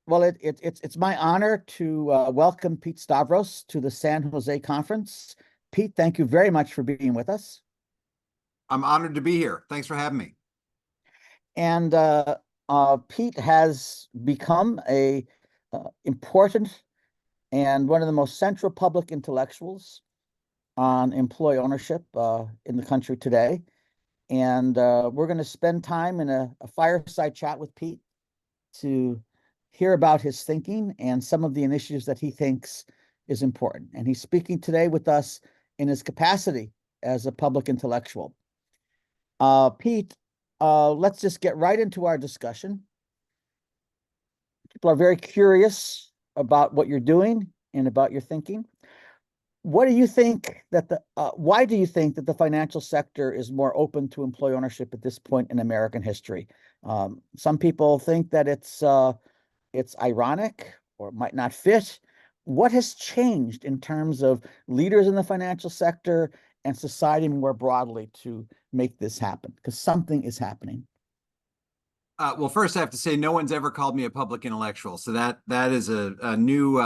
Well, it's my honor to welcome Pete Stavros to the San Jose conference. Pete, thank you very much for being with us. I'm honored to be here. Thanks for having me. And Pete has become a important and one of the most central public intellectuals on employee ownership in the country today. And we're going to spend time in a fireside chat with Pete to hear about his thinking and some of the initiatives that he thinks is important. And he's speaking today with us in his capacity as a public intellectual. Pete, let's just get right into our discussion. People are very curious about what you're doing and about your thinking. What do you think that why do you think that the financial sector is more open to employee ownership at this point in American history? Some people think that it's ironic or might not fit. What has changed in terms of leaders in the financial sector and society more broadly to make this happen? Because something is happening. Well, first I have to say no one's ever called me a public intellectual, so that is a new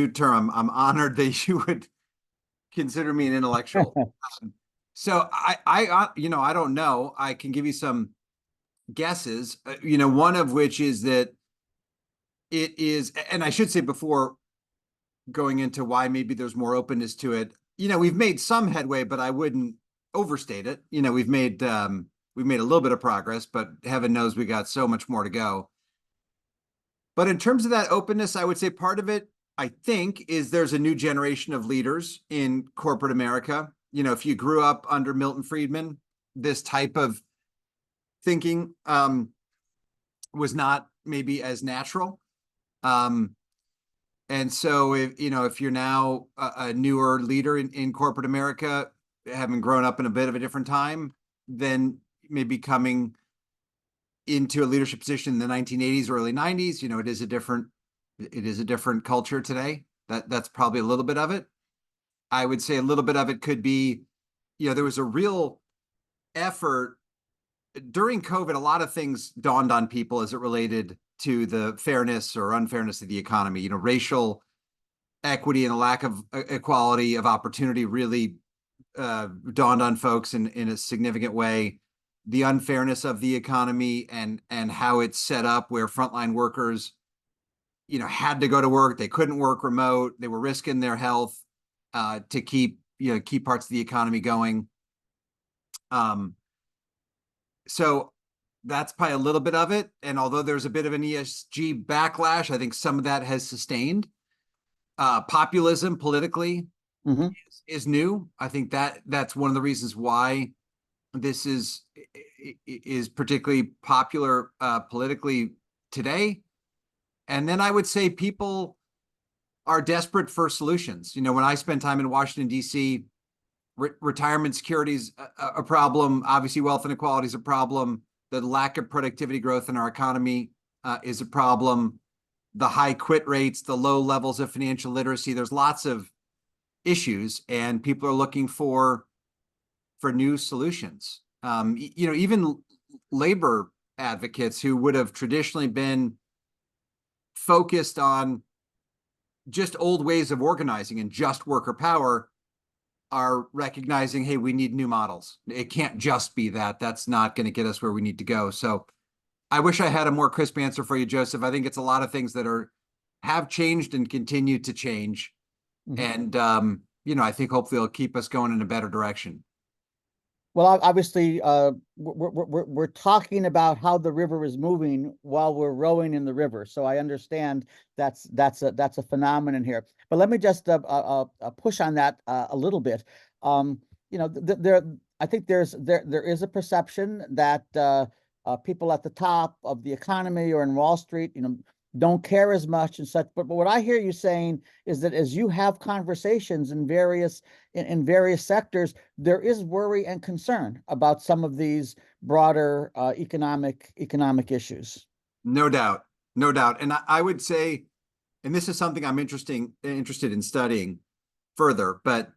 term. I'm honored that you would consider me an intellectual. So I don't know. I can give you some guesses. One of which is that it is, and I should say before going into why maybe there's more openness to it. We've made some headway, but I wouldn't overstate it. We've made a little bit of progress, but heaven knows we got so much more to go. But in terms of that openness, I would say part of it, I think, is there's a new generation of leaders in corporate America. If you grew up under Milton Friedman, this type of thinking was not maybe as natural. And so if you're now a newer leader in corporate America, having grown up in a bit of a different time, then maybe coming into a leadership position in the 1980s, early 90s, it is a different culture today. That's probably a little bit of it. I would say a little bit of it could be, there was a real effort during COVID. A lot of things dawned on people as it related to the fairness or unfairness of the economy. Racial equity and a lack of equality of opportunity really dawned on folks in a significant way. The unfairness of the economy and how it's set up, where frontline workers, had to go to work. They couldn't work remote. They were risking their health to keep parts of the economy going. So that's probably a little bit of it. And although there's a bit of an ESG backlash, I think some of that has sustained. Populism politically is new. I think that's one of the reasons why this is particularly popular politically today. And then I would say people are desperate for solutions. When I spend time in Washington, D.C., retirement security is a problem. Obviously, wealth inequality is a problem. The lack of productivity growth in our economy is a problem. The high quit rates, the low levels of financial literacy, there's lots of issues, and people are looking for new solutions. Even labor advocates who would have traditionally been focused on just old ways of organizing and just worker power are recognizing, hey, we need new models. It can't just be that. That's not going to get us where we need to go. So I wish I had a more crisp answer for you, Joseph. I think it's a lot of things that have changed and continue to change. And, I think hopefully it'll keep us going in a better direction. Well, obviously, we're talking about how the river is moving while we're rowing in the river. So I understand that's a phenomenon here. But let me just push on that a little bit. I think there is a perception that people at the top of the economy or in Wall Street, don't care as much and such. But what I hear you saying is that as you have conversations in various sectors, there is worry and concern about some of these broader economic issues. No doubt. And I would say, and this is something I'm interested in studying further, but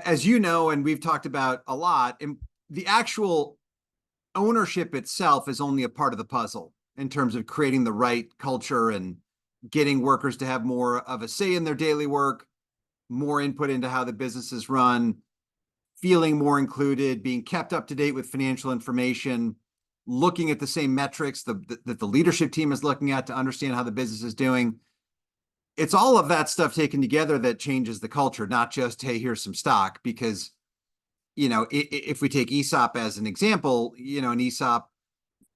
as you know, and we've talked about a lot, the actual ownership itself is only a part of the puzzle. in terms of creating the right culture and getting workers to have more of a say in their daily work, more input into how the business is run, feeling more included, being kept up to date with financial information, looking at the same metrics that the leadership team is looking at to understand how the business is doing. It's all of that stuff taken together that changes the culture, not just, hey, here's some stock. Because, if we take ESOP as an example, an ESOP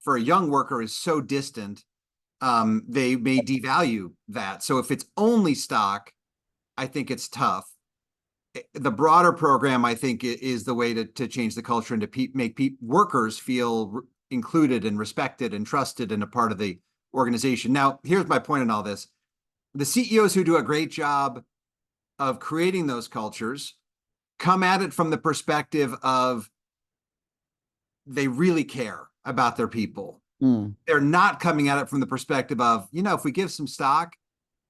for a young worker is so distant, they may devalue that. So if it's only stock, I think it's tough. The broader program, I think, is the way to change the culture and to make workers feel included and respected and trusted and a part of the organization. Now, here's my point in all this. The CEOs who do a great job of creating those cultures come at it from the perspective of they really care about their people. They're not coming at it from the perspective of, if we give some stock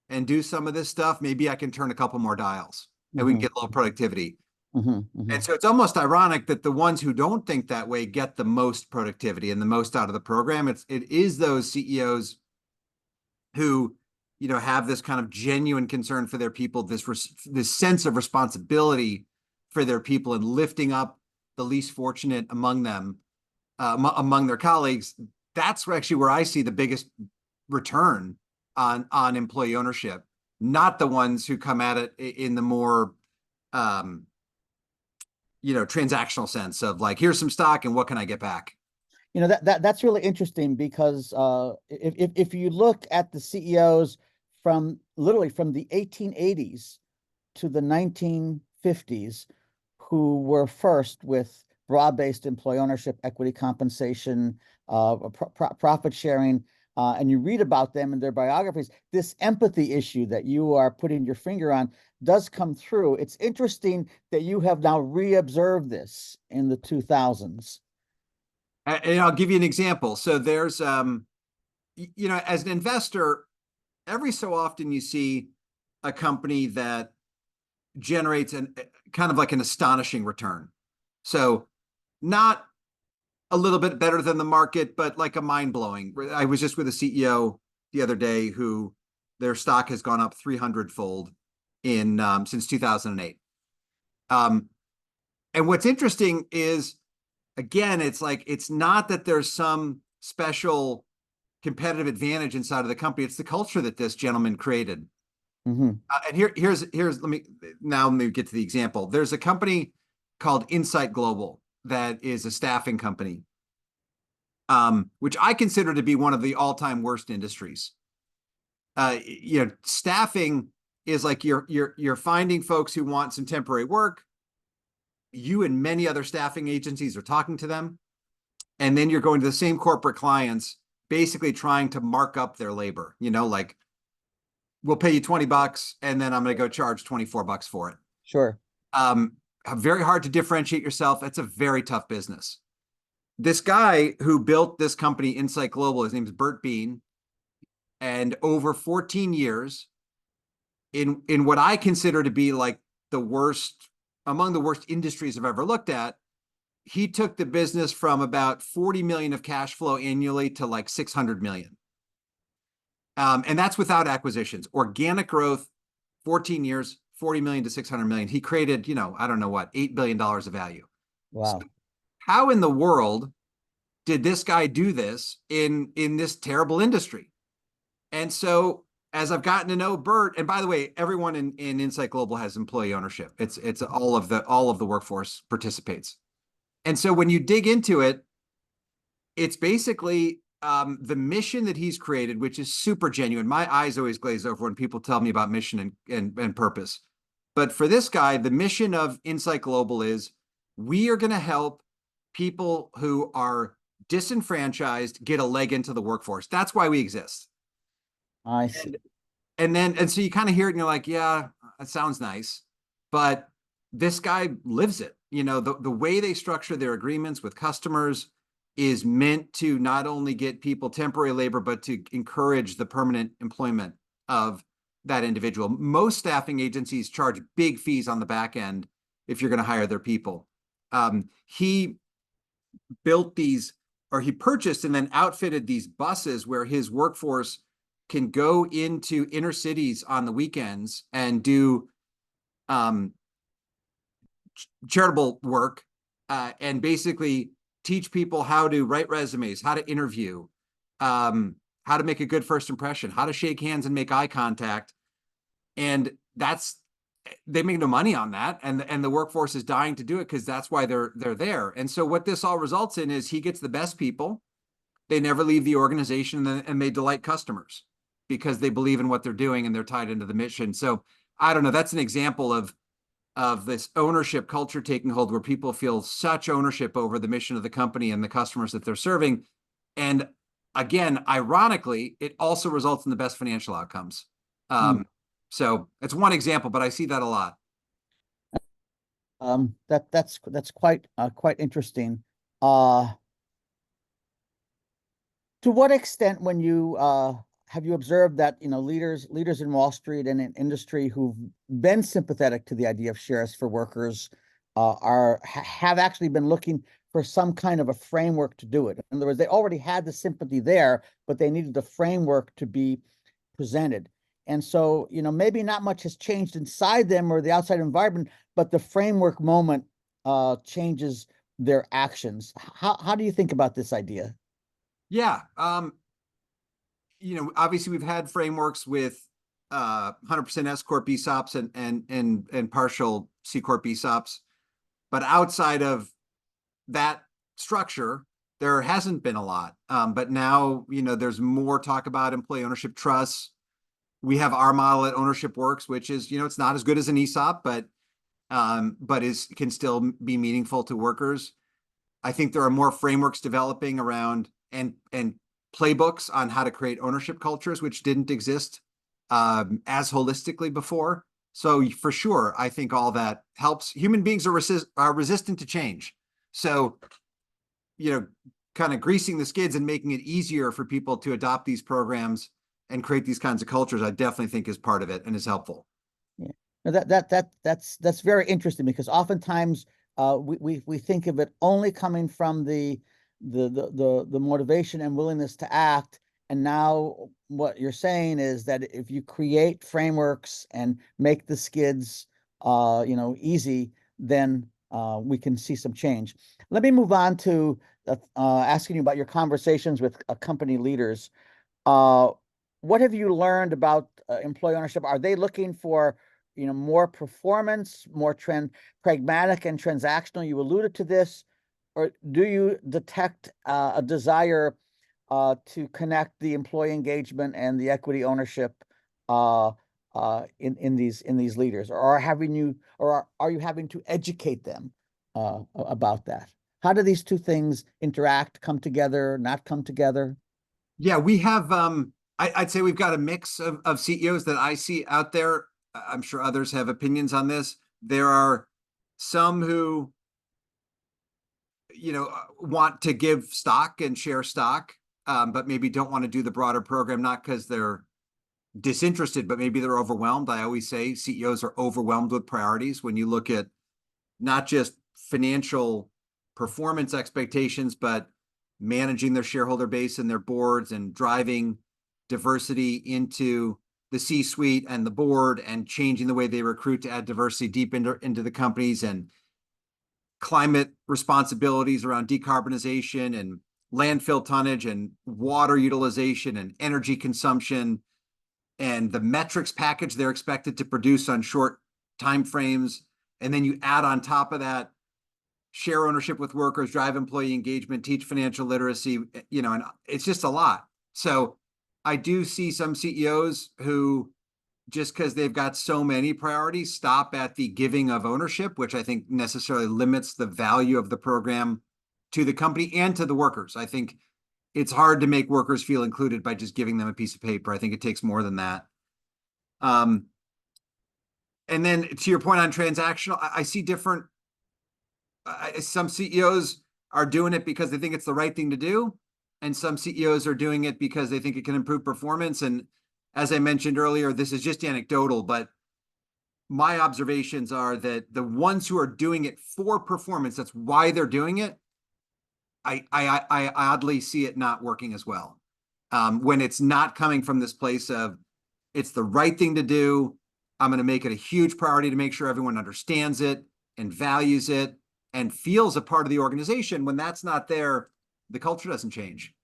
and do some of this stuff, maybe I can turn a couple more dials and we can get a little productivity. And so it's almost ironic that the ones who don't think that way get the most productivity and the most out of the program. It is those CEOs who, have this kind of genuine concern for their people, this sense of responsibility for their people and lifting up the least fortunate among them, among their colleagues. That's actually where I see the biggest return on employee ownership, not the ones who come at it in the more transactional sense of like, here's some stock and what can I get back? That's really interesting because if you look at the CEOs from literally from the 1880s to the 1950s, who were first with broad-based employee ownership, equity compensation, profit sharing, and you read about them in their biographies, this empathy issue that you are putting your finger on does come through. It's interesting that you have now reobserved this in the 2000s. And I'll give you an example. So there's, as an investor, every so often you see a company that generates kind of like an astonishing return. So not a little bit better than the market, but like a mind-blowing. I was just with a CEO the other day who their stock has gone up 300-fold since 2008. And what's interesting is, again, it's not that there's some special competitive advantage inside of the company. It's the culture that this gentleman created. And here's let me get to the example. There's a company called Insight Global that is a staffing company, which I consider to be one of the all-time worst industries. Staffing is like you're finding folks who want some temporary work. You and many other staffing agencies are talking to them, and then you're going to the same corporate clients, basically trying to mark up their labor. Like, we'll pay you $20 and then I'm going to go charge $24 for it. Sure. Very hard to differentiate yourself. It's a very tough business. This guy who built this company, Insight Global, his name is Bert Bean, and over 14 years in what I consider to be like among the worst industries I've ever looked at, he took the business from about 40 million of cash flow annually to like 600 million. And that's without acquisitions. Organic growth, 14 years, 40 million to 600 million. He created, I don't know what, $8 billion of value. Wow. So how in the world did this guy do this in this terrible industry? And so as I've gotten to know Bert, and by the way, everyone in Insight Global has employee ownership. It's all of the workforce participates. And so when you dig into it, it's basically the mission that he's created, which is super genuine. My eyes always glaze over when people tell me about mission and purpose. But for this guy, the mission of Insight Global is we are going to help people who are disenfranchised get a leg into the workforce. That's why we exist. I see. And so you kind of hear it and you're like, yeah, that sounds nice. But this guy lives it. The way they structure their agreements with customers is meant to not only get people temporary labor, but to encourage the permanent employment of that individual. Most staffing agencies charge big fees on the back end if you're going to hire their people. He built these or he purchased and then outfitted these buses where his workforce can go into inner cities on the weekends and do charitable work, and basically teach people how to write resumes, how to interview, how to make a good first impression, how to shake hands and make eye contact. And they make no money on that, and the workforce is dying to do it because that's why they're there. And so what this all results in is he gets the best people. They never leave the organization, and they delight customers because they believe in what they're doing and they're tied into the mission. So I don't know. That's an example of this ownership culture taking hold, where people feel such ownership over the mission of the company and the customers that they're serving. And again, ironically, it also results in the best financial outcomes. So it's one example, but I see that a lot. That's quite interesting. To what extent, when you have you observed that, you know, leaders in Wall Street and in industry who've been sympathetic to the idea of shares for workers have actually been looking for some kind of a framework to do it? In other words, they already had the sympathy there, but they needed the framework to be presented. And so, you know, maybe not much has changed inside them or the outside environment, but the framework moment changes their actions. How do you think about this idea? Yeah. You know, obviously we've had frameworks with 100% S Corp ESOPs and partial C Corp ESOPs, but outside of that structure, there hasn't been a lot. But now, you know, there's more talk about employee ownership trusts. We have our model at Ownership Works, which is, you know, it's not as good as an ESOP, but can still be meaningful to workers. I think there are more frameworks developing around and playbooks on how to create ownership cultures, which didn't exist as holistically before. So for sure, I think all that helps. Human beings are resistant to change. So, you know, kind of greasing the skids and making it easier for people to adopt these programs and create these kinds of cultures, I definitely think is part of it and is helpful. Yeah, that's very interesting, because oftentimes we think of it only coming from the motivation and willingness to act. And now what you're saying is that if you create frameworks and make the skids you know, easy, then we can see some change. Let me move on to asking you about your conversations with company leaders. What have you learned about employee ownership? Are they looking for, you know, more performance, more pragmatic and transactional? You alluded to this. Or do you detect a desire to connect the employee engagement and the equity ownership in these leaders? Or are you having to educate them about that? How do these two things interact, come together, not come together? Yeah, we have I'd say we've got a mix of CEOs that I see out there. I'm sure others have opinions on this. There are some who, you know, want to give stock and share stock, but maybe don't want to do the broader program, not because they're disinterested, but maybe they're overwhelmed. I always say CEOs are overwhelmed with priorities. When you look at not just financial performance expectations, but managing their shareholder base and their boards and driving diversity into the C-suite and the board and changing the way they recruit to add diversity deep into the companies, and climate responsibilities around decarbonization and landfill tonnage and water utilization and energy consumption, and the metrics package they're expected to produce on short timeframes. And then you add on top of that, share ownership with workers, drive employee engagement, teach financial literacy, you know, and it's just a lot. So I do see some CEOs who, just because they've got so many priorities, stop at the giving of ownership, which I think necessarily limits the value of the program to the company and to the workers. I think it's hard to make workers feel included by just giving them a piece of paper. I think it takes more than that. And then to your point on transactional, I see different, some CEOs are doing it because they think it's the right thing to do, and some CEOs are doing it because they think it can improve performance. And as I mentioned earlier, this is just anecdotal, but my observations are that the ones who are doing it for performance, that's why they're doing it, I oddly see it not working as well. When it's not coming from this place of it's the right thing to do. I'm going to make it a huge priority to make sure everyone understands it and values it and feels a part of the organization. When that's not there, the culture doesn't change.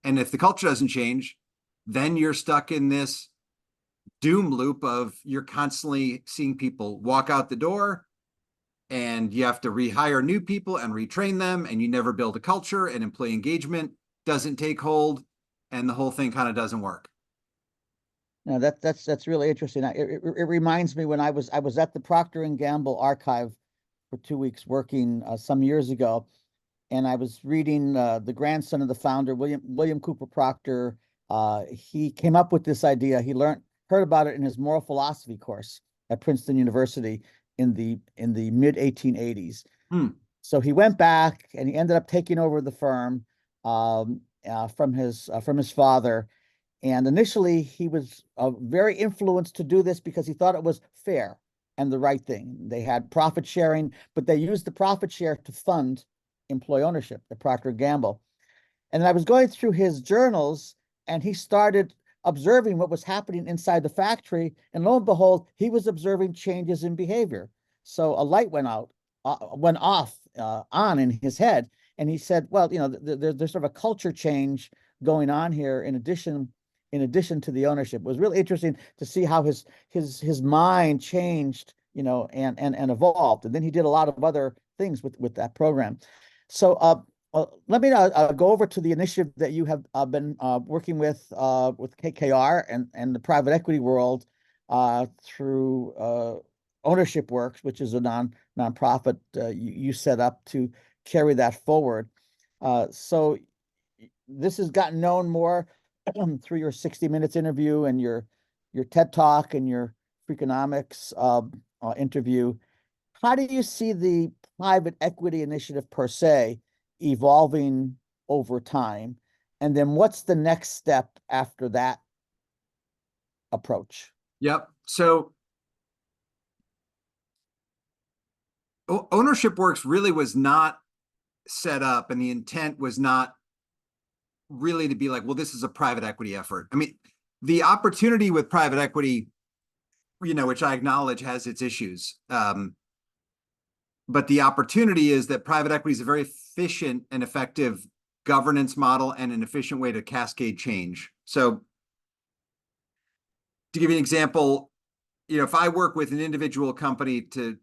And if the culture doesn't change, then you're stuck in this doom loop of you're constantly seeing people walk out the door and you have to rehire new people and retrain them, and you never build a culture, and employee engagement doesn't take hold, and the whole thing kind of doesn't work. No, that's really interesting. It reminds me when I was at the Procter and Gamble archive for 2 weeks working some years ago, and I was reading the grandson of the founder, William Cooper Procter. He came up with this idea. He heard about it in his moral philosophy course at Princeton University in the mid 1880s. So he went back and he ended up taking over the firm from his father. And initially, he was very influenced to do this because he thought it was fair and the right thing. They had profit sharing, but they used the profit share to fund employee ownership at Procter & Gamble. And I was going through his journals, and he started observing what was happening inside the factory. And lo and behold, he was observing changes in behavior. So a light went off on in his head. And he said, well, there's sort of a culture change going on here in addition to the ownership. It was really interesting to see how his mind changed, and evolved. And then he did a lot of other things with that program. So let me go over to the initiative that you have been working with KKR and the private equity world through Ownership Works, which is a nonprofit you set up to carry that forward. So this has gotten known more through your 60 Minutes interview and your TED Talk and your Freakonomics interview. How do you see the private equity initiative per se evolving over time? And then what's the next step after that approach? Yep. So Ownership Works really was not set up, and the intent was not really to be like, well, this is a private equity effort. I mean, the opportunity with private equity, which I acknowledge has its issues. But the opportunity is that private equity is a very efficient and effective governance model and an efficient way to cascade change. So to give you an example, if I work with an individual company to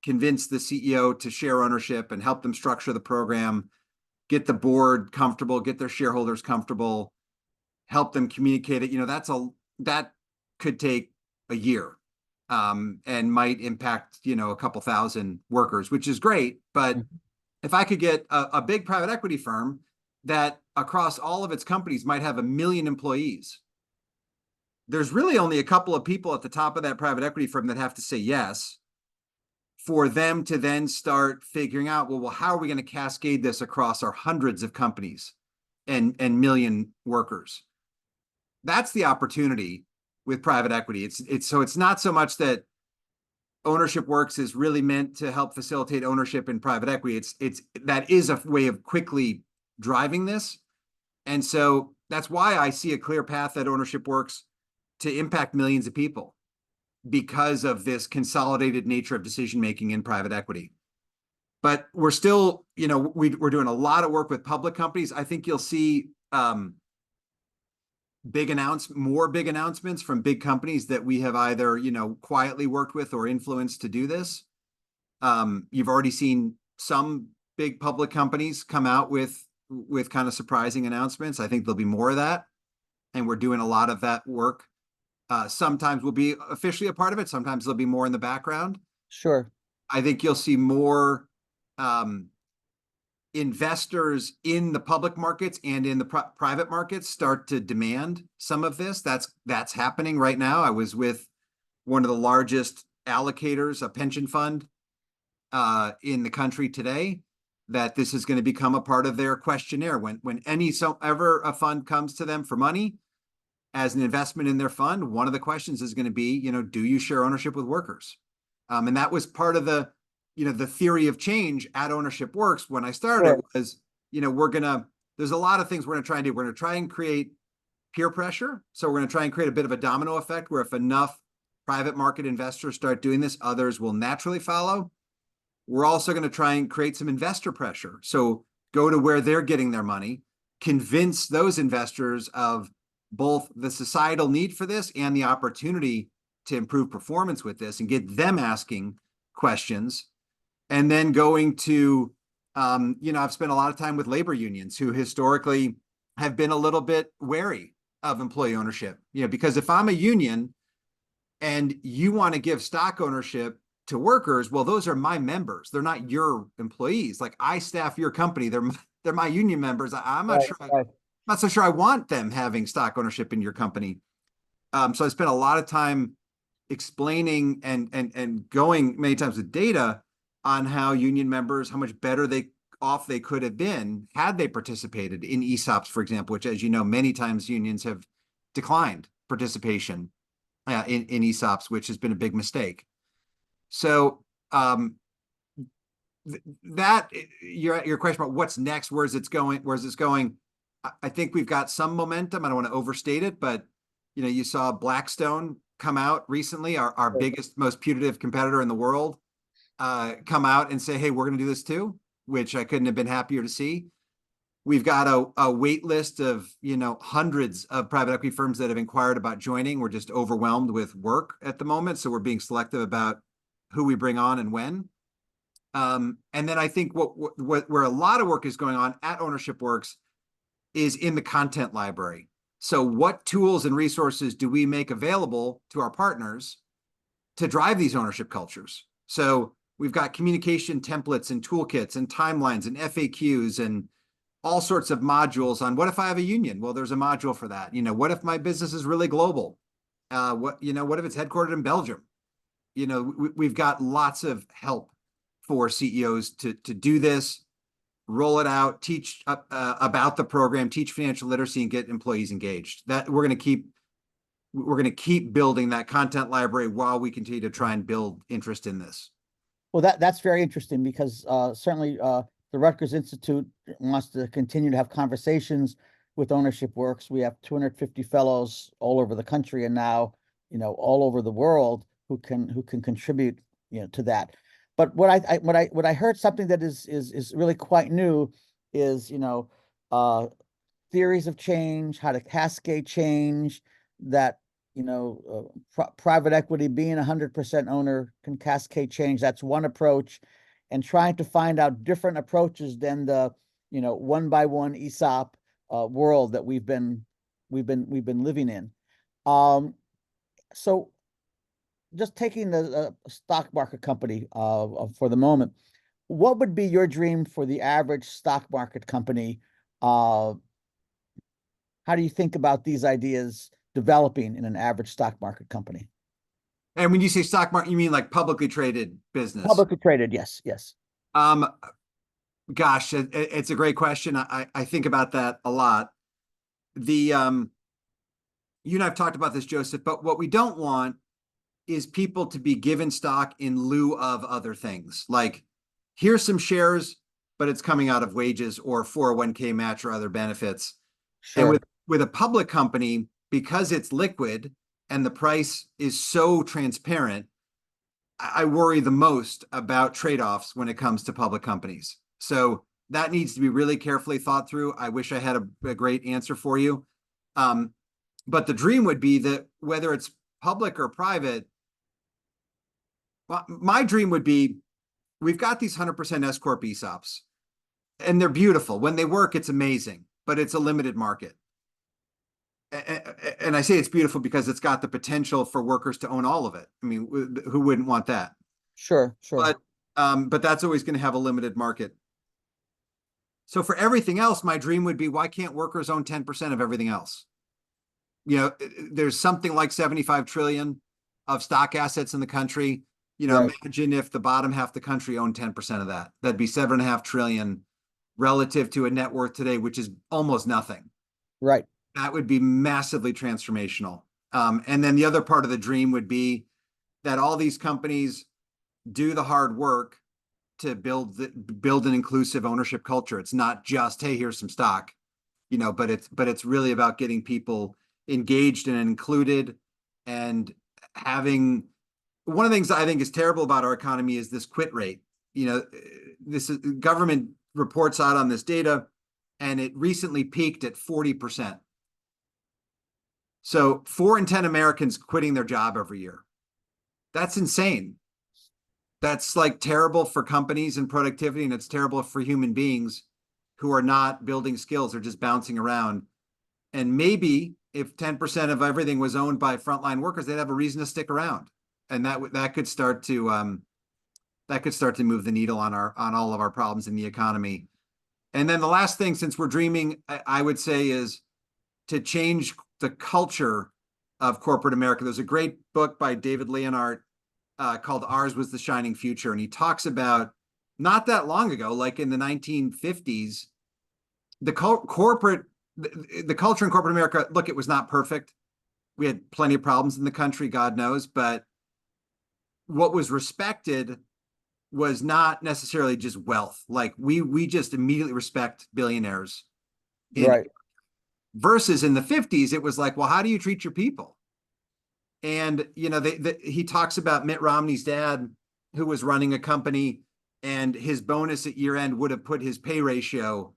convince the CEO to share ownership and help them structure the program, get the board comfortable, get their shareholders comfortable, help them communicate it, that could take a year. And might impact, a couple thousand workers, which is great. But if I could get a big private equity firm that across all of its companies might have 1 million employees, there's really only a couple of people at the top of that private equity firm that have to say yes for them to then start figuring out, well, how are we going to cascade this across our hundreds of companies and million workers? That's the opportunity with private equity. It's not so much that Ownership Works is really meant to help facilitate ownership in private equity. That is a way of quickly driving this. And so that's why I see a clear path at Ownership Works to impact millions of people because of this consolidated nature of decision-making in private equity. But we're still, we're doing a lot of work with public companies. I think you'll see more big announcements from big companies that we have either, quietly worked with or influenced to do this. You've already seen some big public companies come out with kind of surprising announcements. I think there'll be more of that. And we're doing a lot of that work. Sometimes we'll be officially a part of it. Sometimes there'll be more in the background. Sure. I think you'll see more investors in the public markets and in the private markets start to demand some of this. That's happening right now. I was with one of the largest allocators, a pension fund in the country today, that this is going to become a part of their questionnaire. When ever a fund comes to them for money as an investment in their fund, one of the questions is going to be, do you share ownership with workers? And that was part of the theory of change at Ownership Works when I started. Sure. Was, there's a lot of things we're gonna try and do. We're gonna try and create peer pressure. So we're gonna try and create a bit of a domino effect where if enough private market investors start doing this, others will naturally follow. We're also going to try and create some investor pressure. So go to where they're getting their money, convince those investors of both the societal need for this and the opportunity to improve performance with this and get them asking questions. And then going to, I've spent a lot of time with labor unions who historically have been a little bit wary of employee ownership, because if I'm a union and you want to give stock ownership to workers, well, those are my members. They're not your employees. Like I staff your company. They're my union members. I'm not sure. I'm not so sure I want them having stock ownership in your company. So I spent a lot of time explaining and going many times with data on how union members, how much better off they could have been had they participated in ESOPs, for example, which, as you know, many times unions have declined participation in ESOPs, which has been a big mistake. So that your question about what's next, where's this going? I think we've got some momentum. I don't want to overstate it, but you saw Blackstone come out recently, our biggest, most putative competitor in the world, come out and say, hey, we're going to do this too, which I couldn't have been happier to see. We've got a wait list of, hundreds of private equity firms that have inquired about joining. We're just overwhelmed with work at the moment. So we're being selective about who we bring on and when. And then I think where a lot of work is going on at Ownership Works is in the content library. So what tools and resources do we make available to our partners to drive these ownership cultures? So we've got communication templates and toolkits and timelines and FAQs and all sorts of modules on what if I have a union? Well, there's a module for that. What if my business is really global? What if it's headquartered in Belgium? We've got lots of help for CEOs to do this, roll it out, teach about the program, teach financial literacy, and get employees engaged. That we're going to keep building that content library while we continue to try and build interest in this. Well, that's very interesting because certainly the Rutgers Institute wants to continue to have conversations with Ownership Works. We have 250 fellows all over the country and now, all over the world who can contribute, to that. But what I heard something that is really quite new is, theories of change, how to cascade change, that, private equity being 100% owner can cascade change. That's one approach, and trying to find out different approaches than the, one by one ESOP world that we've been living in. So just taking the stock market company for the moment, what would be your dream for the average stock market company? How do you think about these ideas developing in an average stock market company? And when you say stock market, you mean like publicly traded business? Publicly traded, yes. Gosh, it's a great question. I think about that a lot. You and I've talked about this, Joseph, but what we don't want is people to be given stock in lieu of other things. Like, here's some shares, but it's coming out of wages or 401k match or other benefits. Sure. And with a public company, because it's liquid and the price is so transparent, I worry the most about trade-offs when it comes to public companies. So that needs to be really carefully thought through. I wish I had a great answer for you. But the dream would be that whether it's public or private, my dream would be, we've got these 100% S Corp ESOPs, and they're beautiful. When they work, it's amazing, but it's a limited market. And I say it's beautiful because it's got the potential for workers to own all of it. I mean, who wouldn't want that? Sure. But that's always going to have a limited market. So for everything else, my dream would be, why can't workers own 10% of everything else? There's something like 75 trillion of stock assets in the country. Right. Imagine if the bottom half of the country owned 10% of that. That'd be 7.5 trillion relative to a net worth today, which is almost nothing. Right. That would be massively transformational. And then the other part of the dream would be that all these companies do the hard work to build an inclusive ownership culture. It's not just, hey, here's some stock, but it's really about getting people engaged and included, and having one of the things I think is terrible about our economy is this quit rate. This is, government reports out on this data, and it recently peaked at 40%. So 4 in 10 Americans quitting their job every year. That's insane. That's like terrible for companies and productivity, and it's terrible for human beings who are not building skills. They're just bouncing around. And maybe if 10% of everything was owned by frontline workers, they'd have a reason to stick around. And that could start to move the needle on all of our problems in the economy. And then the last thing, since we're dreaming, I would say, is to change the culture of corporate America. There's a great book by David Leonhardt called Ours Was the Shining Future. And he talks about, not that long ago, like in the 1950s, the culture in corporate America, look, it was not perfect. We had plenty of problems in the country, God knows, but what was respected was not necessarily just wealth. Like we just immediately respect billionaires. Right. Versus in the 50s, it was like, well, how do you treat your people? And, he talks about Mitt Romney's dad, who was running a company, and his bonus at year end would have put his pay ratio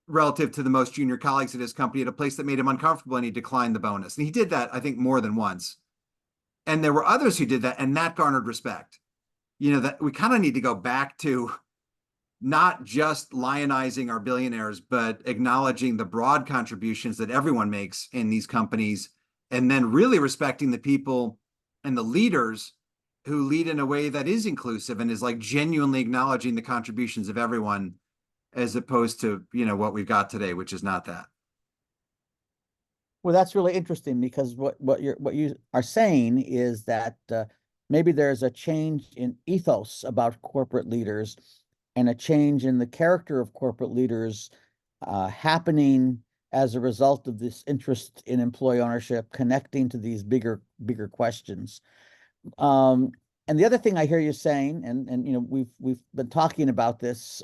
relative to the most junior colleagues at his company at a place that made him uncomfortable, and he declined the bonus. And he did that, I think, more than once. And there were others who did that, and that garnered respect. That we kind of need to go back to not just lionizing our billionaires, but acknowledging the broad contributions that everyone makes in these companies, and then really respecting the people and the leaders who lead in a way that is inclusive and is like genuinely acknowledging the contributions of everyone, as opposed to, what we've got today, which is not that. Well, that's really interesting, because what you are saying is that maybe there's a change in ethos about corporate leaders, and a change in the character of corporate leaders happening as a result of this interest in employee ownership, connecting to these bigger questions. And the other thing I hear you saying, and we've been talking about this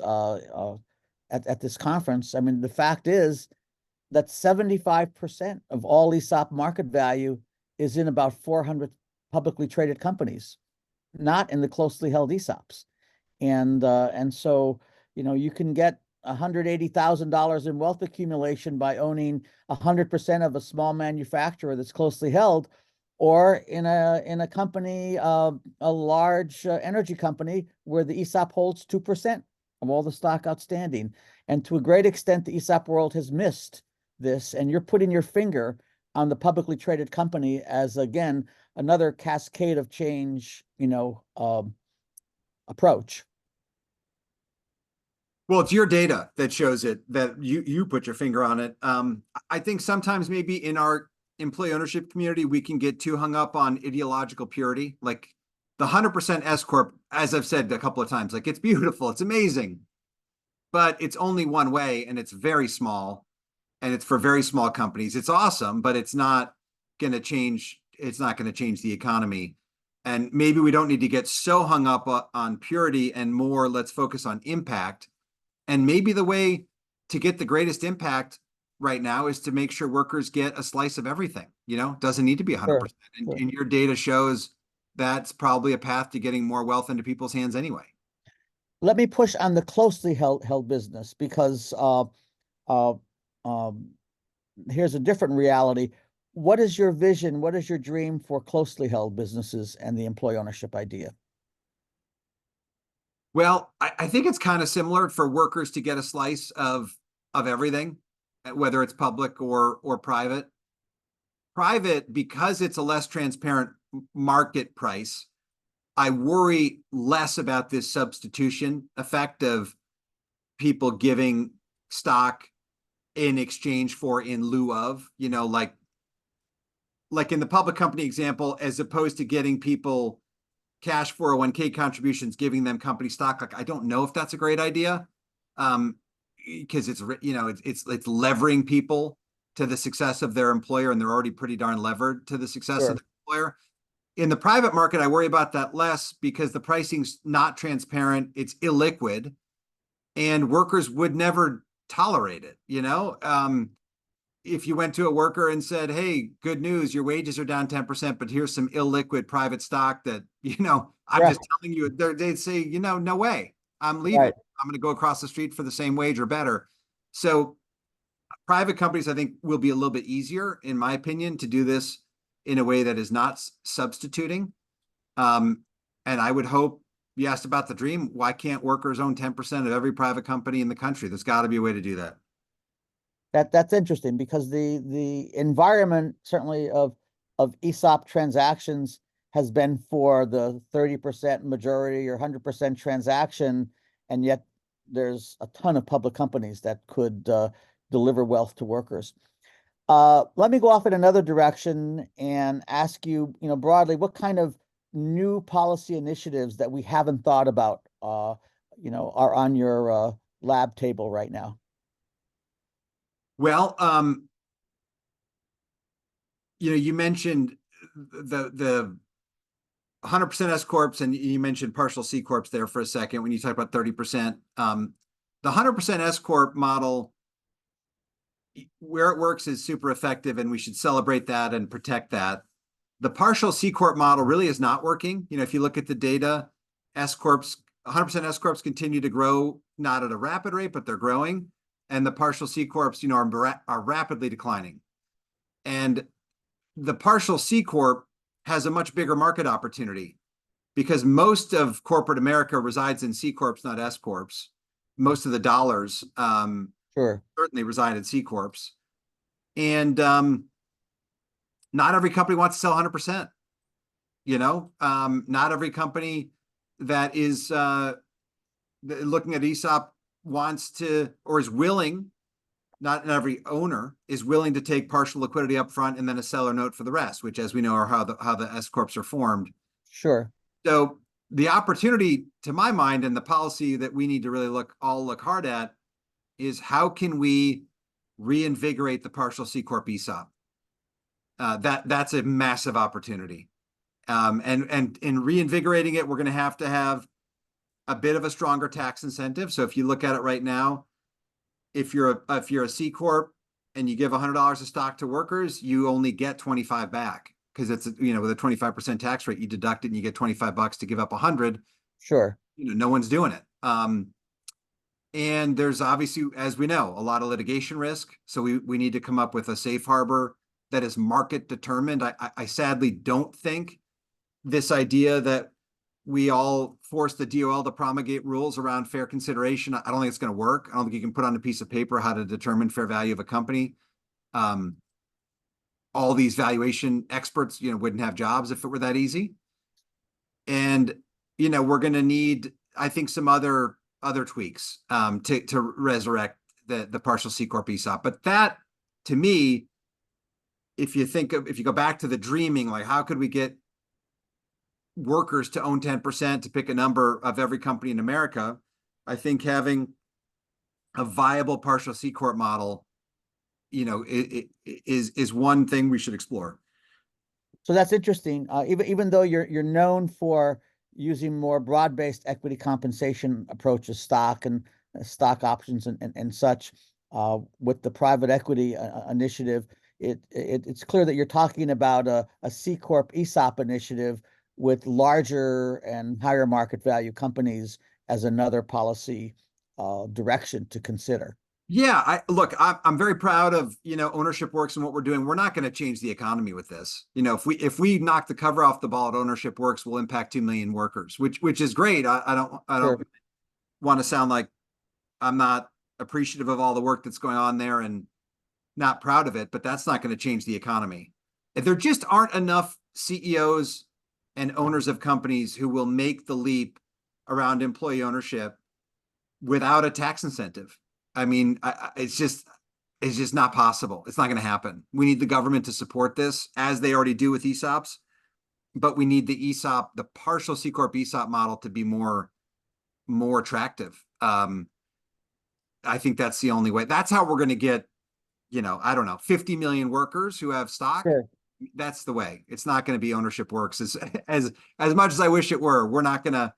at this conference. I mean, the fact is that 75% of all ESOP market value is in about 400 publicly traded companies, not in the closely held ESOPs. And so, you can get $180,000 in wealth accumulation by owning 100% of a small manufacturer that's closely held, or in a company, a large energy company, where the ESOP holds 2% of all the stock outstanding. And to a great extent, the ESOP world has missed this, and you're putting your finger on the publicly traded company as, again, another cascade of change, approach. Well, it's your data that shows it, that you put your finger on it. I think sometimes maybe in our employee ownership community, we can get too hung up on ideological purity. Like the 100% S Corp, as I've said a couple of times, like it's beautiful, it's amazing, but it's only one way, and it's very small, and it's for very small companies. It's awesome, but it's not going to change. It's not going to change the economy. And maybe we don't need to get so hung up on purity, and more, let's focus on impact. And maybe the way to get the greatest impact right now is to make sure workers get a slice of everything. Doesn't need to be 100%. Sure. And your data shows that's probably a path to getting more wealth into people's hands anyway. Let me push on the closely held business, because here's a different reality. What is your vision? What is your dream for closely held businesses and the employee ownership idea? Well, I think it's kind of similar for workers to get a slice of everything, whether it's public or private. Private, because it's a less transparent market price, I worry less about this substitution effect of people giving stock in exchange for, in lieu of, like in the public company example, as opposed to getting people cash 401k contributions, giving them company stock. Like, I don't know if that's a great idea, because it's levering people to the success of their employer, and they're already pretty darn levered to the success of the employer. In the private market, I worry about that less because the pricing's not transparent, it's illiquid, and workers would never tolerate it. If you went to a worker and said, "Hey, good news, your wages are down 10%, but here's some illiquid private stock that, I'm Right, just telling you," they'd say, no way, I'm leaving. right. I'm going to go across the street for the same wage or better. So private companies, I think, will be a little bit easier, in my opinion, to do this in a way that is not substituting. And I would hope, you asked about the dream, why can't workers own 10% of every private company in the country? There's got to be a way to do that. That's interesting because the environment certainly of ESOP transactions has been for the 30% majority or 100% transaction, and yet there's a ton of public companies that could deliver wealth to workers. Let me go off in another direction and ask you, broadly, what kind of new policy initiatives that we haven't thought about, are on your lab table right now? Well, you mentioned the 100% S corps, and you mentioned partial C corps there for a second when you talk about 30%. The 100% S corp model, where it works, is super effective, and we should celebrate that and protect that. The partial C corp model really is not working. If you look at the data, S corps, 100% S corps continue to grow, not at a rapid rate, but they're growing, and the partial C corps, are rapidly declining. And the partial C corp has a much bigger market opportunity because most of corporate America resides in C corps, not S corps. Most of the dollars Sure. certainly reside in C corps, and not every company wants to sell 100%. Not every company that is looking at ESOP wants to, or is willing. Not every owner is willing to take partial liquidity up front and then a seller note for the rest, which, as we know, are how the S corps are formed. Sure. So the opportunity, to my mind, and the policy that we need to really look hard at is how can we reinvigorate the partial C corp ESOP? That's a massive opportunity. And in reinvigorating it, we're going to have a bit of a stronger tax incentive. So if you look at it right now, if you're a C corp and you give $100 of stock to workers, you only get 25 back because it's, with a 25% tax rate, you deduct it and you get $25 to give up 100. Sure. No one's doing it. And there's obviously, as we know, a lot of litigation risk. So we need to come up with a safe harbor that is market determined. I sadly don't think this idea that we all force the DOL to promulgate rules around fair consideration, I don't think it's going to work. I don't think you can put on a piece of paper how to determine fair value of a company. All these valuation experts, wouldn't have jobs if it were that easy. And, we're going to need, I think, some other tweaks to resurrect the partial C corp ESOP. But that, to me, if you go back to the dreaming, like how could we get workers to own 10%, to pick a number of every company in America, I think having a viable partial C corp model, is one thing we should explore. So that's interesting. Even though you're known for using more broad-based equity compensation approaches, stock and stock options and such, with the private equity initiative, it's clear that you're talking about a C corp ESOP initiative with larger and higher market value companies as another policy direction to consider. Yeah, I'm very proud of, Ownership Works and what we're doing. We're not going to change the economy with this. If we knock the cover off the ball at Ownership Works, we'll impact 2 million workers, which is great. I don't Sure. want to sound like I'm not appreciative of all the work that's going on there and not proud of it, but that's not going to change the economy. If there just aren't enough CEOs and owners of companies who will make the leap around employee ownership without a tax incentive. I mean, it's just not possible. It's not going to happen. We need the government to support this, as they already do with ESOPs, but we need the partial C corp ESOP model to be more attractive. I think that's the only way. That's how we're going to get, I don't know, 50 million workers who have stock. Sure. That's the way. It's not going to be ownership works as much as I wish it were. We're not going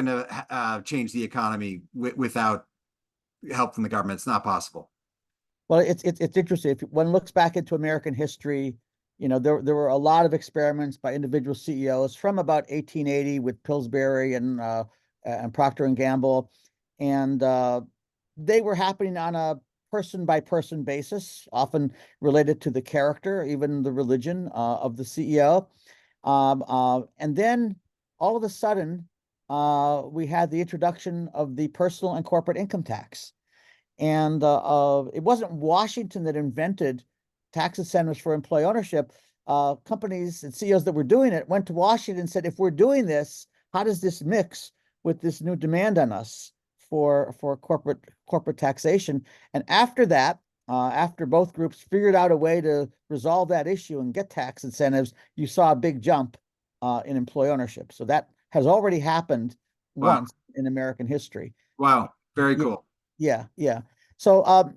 to change the economy without help from the government. It's not possible. Well, it's interesting. If one looks back into American history, there were a lot of experiments by individual CEOs from about 1880 with Pillsbury and Procter and Gamble, and they were happening on a person by person basis, often related to the character, even the religion of the CEO. And then all of a sudden, we had the introduction of the personal and corporate income tax. And it wasn't Washington that invented tax incentives for employee ownership. Companies and CEOs that were doing it went to Washington and said, if we're doing this, how does this mix with this new demand on us for corporate taxation? And after that, after both groups figured out a way to resolve that issue and get tax incentives, you saw a big jump in employee ownership. So that has already happened Wow. once in American history. Wow. Very Yeah, cool. yeah. So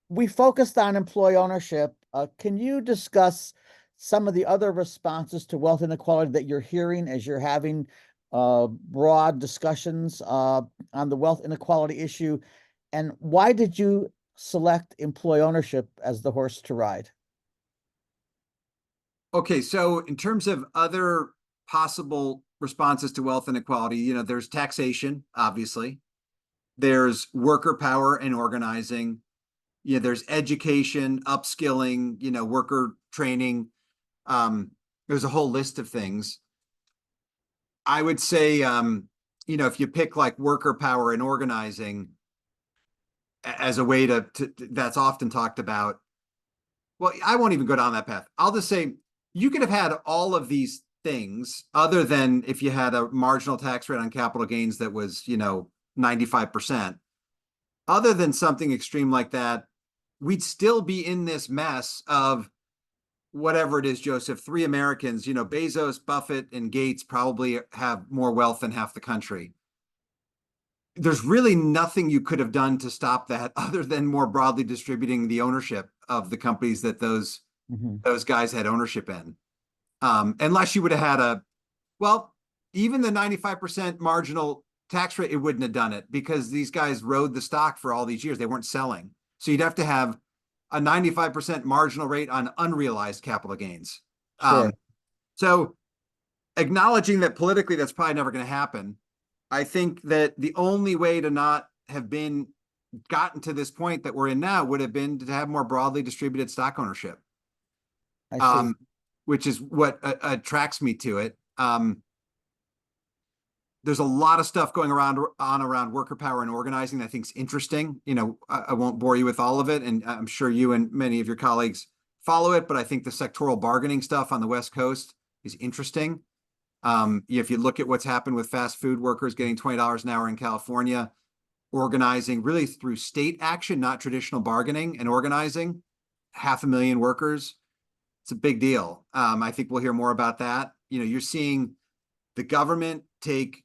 we focused on employee ownership. Can you discuss some of the other responses to wealth inequality that you're hearing as you're having broad discussions on the wealth inequality issue? And why did you select employee ownership as the horse to ride? Okay, so in terms of other possible responses to wealth inequality, there's taxation, obviously. There's worker power and organizing. There's education, upskilling, worker training. There's a whole list of things. I would say, if you pick like worker power and organizing as a way that's often talked about. Well, I won't even go down that path. I'll just say you could have had all of these things other than if you had a marginal tax rate on capital gains that was, 95%. Other than something extreme like that, we'd still be in this mess of whatever it is, Joseph, three Americans, Bezos, Buffett, and Gates probably have more wealth than half the country. There's really nothing you could have done to stop that other than more broadly distributing the ownership of the companies that those guys had ownership in. Unless you would have had even the 95% marginal tax rate, it wouldn't have done it because these guys rode the stock for all these years. They weren't selling. So you'd have to have a 95% marginal rate on unrealized capital gains. Sure. So acknowledging that politically that's probably never going to happen, I think that the only way to not have gotten to this point that we're in now would have been to have more broadly distributed stock ownership. I see. Which is what attracts me to it. There's a lot of stuff going around worker power and organizing that I think is interesting. I won't bore you with all of it, and I'm sure you and many of your colleagues follow it, but I think the sectoral bargaining stuff on the West Coast is interesting. If you look at what's happened with fast food workers getting $20 an hour in California, organizing really through state action, not traditional bargaining and organizing, 500,000 workers. It's a big deal. I think we'll hear more about that. You're seeing the government take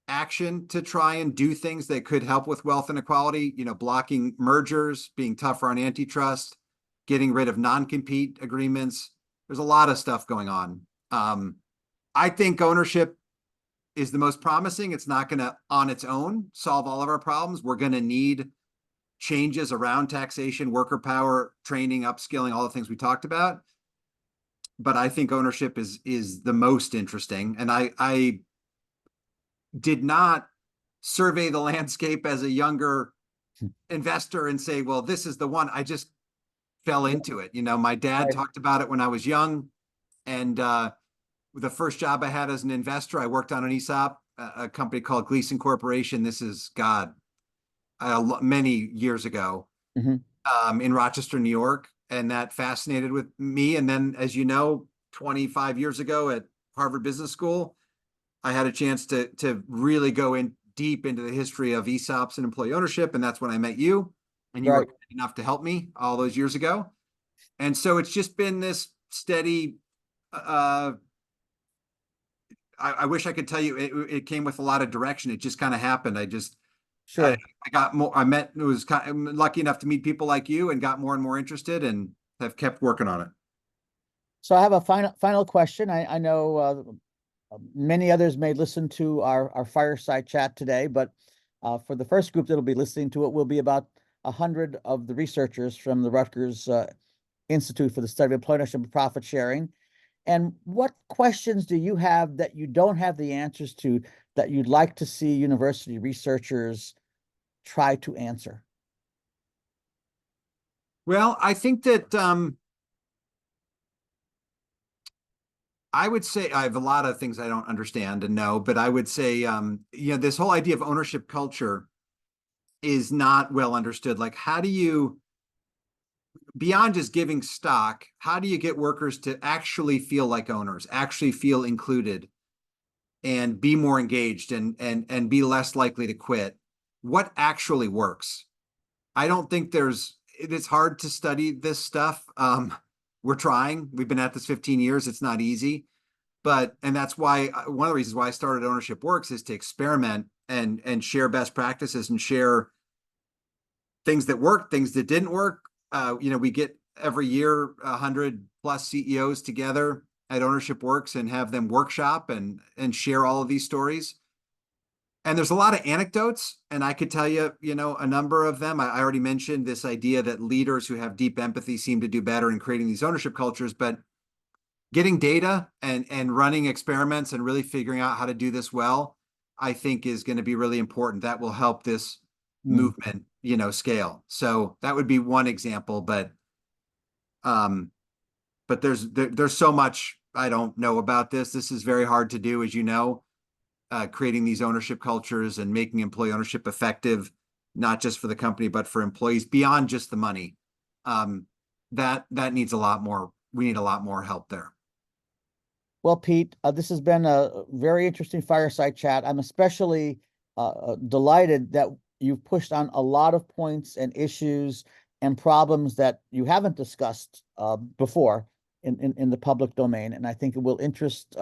action to try and do things that could help with wealth inequality, blocking mergers, being tougher on antitrust, getting rid of non-compete agreements. There's a lot of stuff going on. I think ownership is the most promising. It's not going to, on its own, solve all of our problems. We're going to need changes around taxation, worker power, training, upskilling, all the things we talked about. But I think ownership is the most interesting. And I did not survey the landscape as a younger investor and say, well, this is the one. I just fell into it. My dad talked about it when I was young. And the first job I had as an investor, I worked on an ESOP, a company called Gleason Corporation. This is, many years ago in Rochester, New York. And that fascinated with me. And then, as you know, 25 years ago at Harvard Business School, I had a chance to really go in deep into the history of ESOPs and employee ownership. And that's when I met you. And you were kind enough to help me all those years ago. And so it's just been this steady, I wish I could tell you it came with a lot of direction. It just kind of happened. I got more, I'm lucky enough to meet people like you and got more and more interested and have kept working on it. So I have a final question. I know many others may listen to our fireside chat today, but for the first group that'll be listening to it will be about 100 of the researchers from the Rutgers Institute for the Study of Employment and Profit Sharing. And what questions do you have that you don't have the answers to that you'd like to see university researchers try to answer? Well, I think that I would say I have a lot of things I don't understand and know, but I would say, this whole idea of ownership culture is not well understood. Like, how do you, beyond just giving stock, how do you get workers to actually feel like owners, actually feel included, and be more engaged and be less likely to quit? What actually works? I don't think it's hard to study this stuff. We're trying. We've been at this 15 years. It's not easy. And that's why one of the reasons why I started Ownership Works is to experiment and share best practices and share things that worked, things that didn't work. We get every year 100+ CEOs together at Ownership Works and have them workshop and share all of these stories. And there's a lot of anecdotes, and I could tell you, a number of them. I already mentioned this idea that leaders who have deep empathy seem to do better in creating these ownership cultures, but getting data and running experiments and really figuring out how to do this well, I think is going to be really important. That will help this movement, scale. So that would be one example, but there's so much I don't know about this. This is very hard to do, as you know. Creating these ownership cultures and making employee ownership effective, not just for the company, but for employees beyond just the money. That needs a lot more. We need a lot more help there. Well, Pete, this has been a very interesting fireside chat. I'm especially delighted that you've pushed on a lot of points and issues and problems that you haven't discussed before in the public domain. And I think it will interest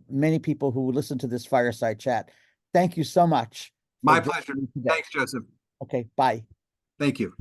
many people who listen to this fireside chat. Thank you so much. My pleasure. Thanks, Joseph. Okay, bye. Thank you.